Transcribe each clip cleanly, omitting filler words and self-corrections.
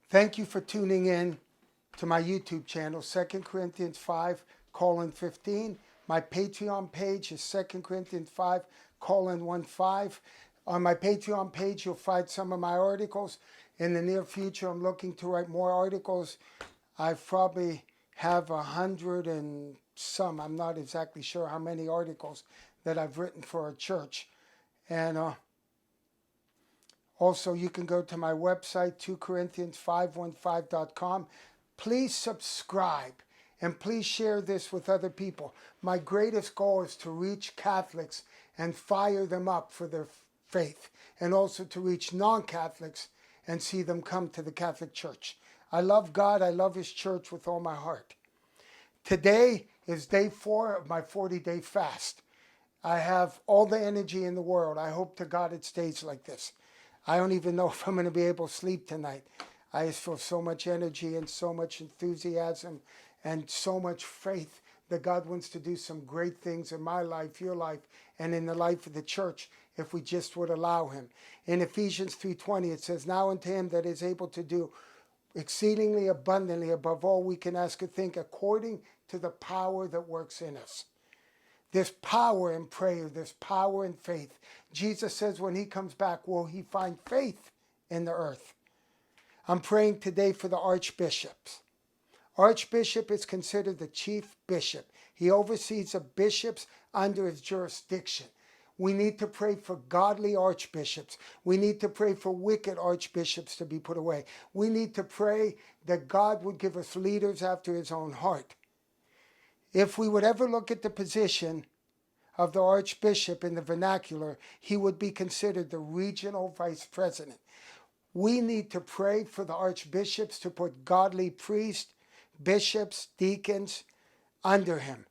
Thank you for tuning in to my YouTube channel, 2 Corinthians 5:15. My Patreon page is 2 Corinthians 5:15. On my Patreon page, you'll find some of my articles. In the near future, I'm looking to write more articles. I probably have 100 and some. I'm not exactly sure how many articles that I've written for a church. And also, you can go to my website, 2corinthians515.com. Please subscribe and please share this with other people. My greatest goal is to reach Catholics and fire them up for their faith, and also to reach non-Catholics and see them come to the Catholic Church. I love God. I love His church with all my heart. Today is day 4 of my 40-day fast. I have all the energy in the world. I hope to God it stays like this. I don't even know if I'm going to be able to sleep tonight. I just feel so much energy and so much enthusiasm and so much faith that God wants to do some great things in my life, your life, and in the life of the church if we just would allow Him. In Ephesians 3:20 it says, "Now unto Him that is able to do exceedingly abundantly above all we can ask or think, according to the power that works in us." There's power in prayer. There's power in faith. Jesus says when He comes back, will He find faith in the earth? I'm praying today for the archbishops. Archbishop is considered the chief bishop. He oversees the bishops under his jurisdiction. We need to pray for godly archbishops. We need to pray for wicked archbishops to be put away. We need to pray that God would give us leaders after His own heart. If we would ever look at the position of the archbishop in the vernacular, he would be considered the regional vice president. We need to pray for the archbishops to put godly priests, bishops, deacons under him.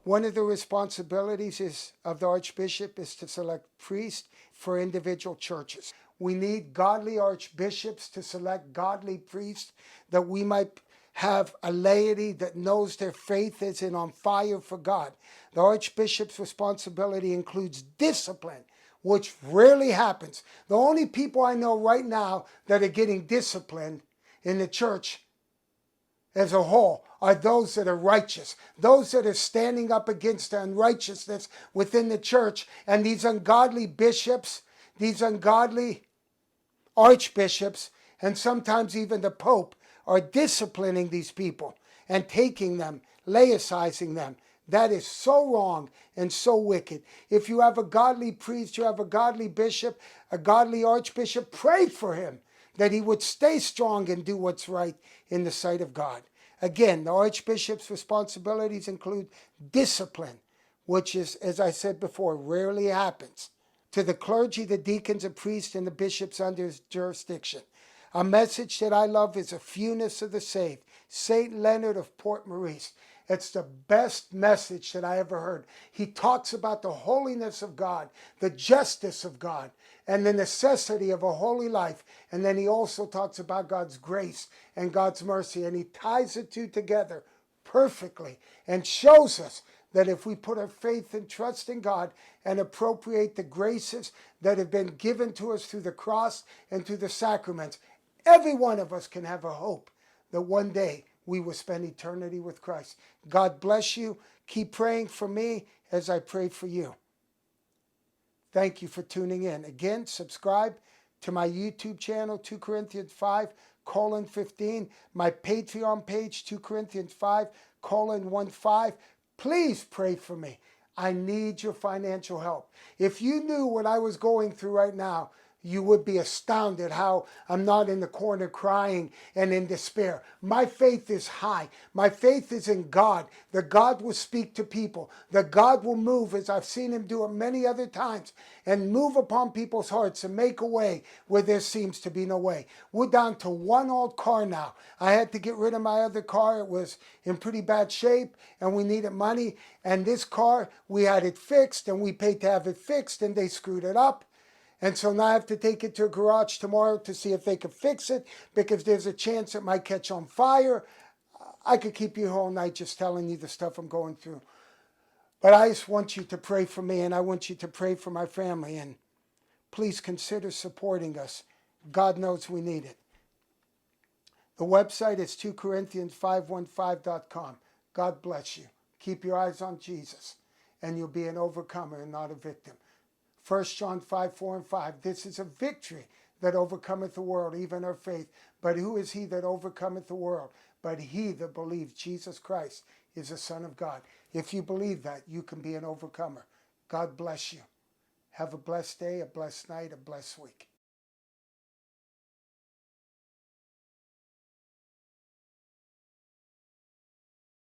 One of the responsibilities of the archbishop is to select priests for individual churches. We need godly archbishops to select godly priests that we might have a laity that knows their faith is and on fire for God. The archbishop's responsibility includes discipline, which rarely happens. The only people I know right now that are getting disciplined in the church as a whole are those that are righteous, those that are standing up against the unrighteousness within the church. And these ungodly bishops, these ungodly archbishops, and sometimes even the Pope, are disciplining these people and taking them, laicizing them. That is so wrong and so wicked. If you have a godly priest, you have a godly bishop, a godly archbishop, pray for him that he would stay strong and do what's right in the sight of God. Again, the archbishop's responsibilities include discipline, which is, as I said before, rarely happens. To the clergy, the deacons, the priests, and the bishops under his jurisdiction. A message that I love is A Fewness of the Saved, St. Leonard of Port Maurice. It's the best message that I ever heard. He talks about the holiness of God, the justice of God, and the necessity of a holy life. And then he also talks about God's grace and God's mercy. And he ties the two together perfectly and shows us that if we put our faith and trust in God and appropriate the graces that have been given to us through the cross and through the sacraments, every one of us can have a hope that one day we will spend eternity with Christ. God bless you. Keep praying for me as I pray for you. Thank you for tuning in. Again, subscribe to my YouTube channel, 2 Corinthians 5:15, my Patreon page, 2 Corinthians 5:15. Please pray for me. I need your financial help. If you knew what I was going through right now, you would be astounded how I'm not in the corner crying and in despair. My faith is high. My faith is in God, that God will speak to people, that God will move, as I've seen Him do it many other times, and move upon people's hearts and make a way where there seems to be no way. We're down to one old car now. I had to get rid of my other car. It was in pretty bad shape and we needed money. And this car, we had it fixed and we paid to have it fixed and they screwed it up. And so now I have to take it to a garage tomorrow to see if they can fix it, because there's a chance it might catch on fire. I could keep you all night just telling you the stuff I'm going through. But I just want you to pray for me, and I want you to pray for my family. And please consider supporting us God knows we need it. The website is 2Corinthians515.com. God bless you. Keep your eyes on Jesus, and you'll be an overcomer and not a victim. 1 John 5:4-5. This is a victory that overcometh the world, even our faith. But who is he that overcometh the world? But he that believes Jesus Christ is the Son of God. If you believe that, you can be an overcomer. God bless you. Have a blessed day, a blessed night, a blessed week.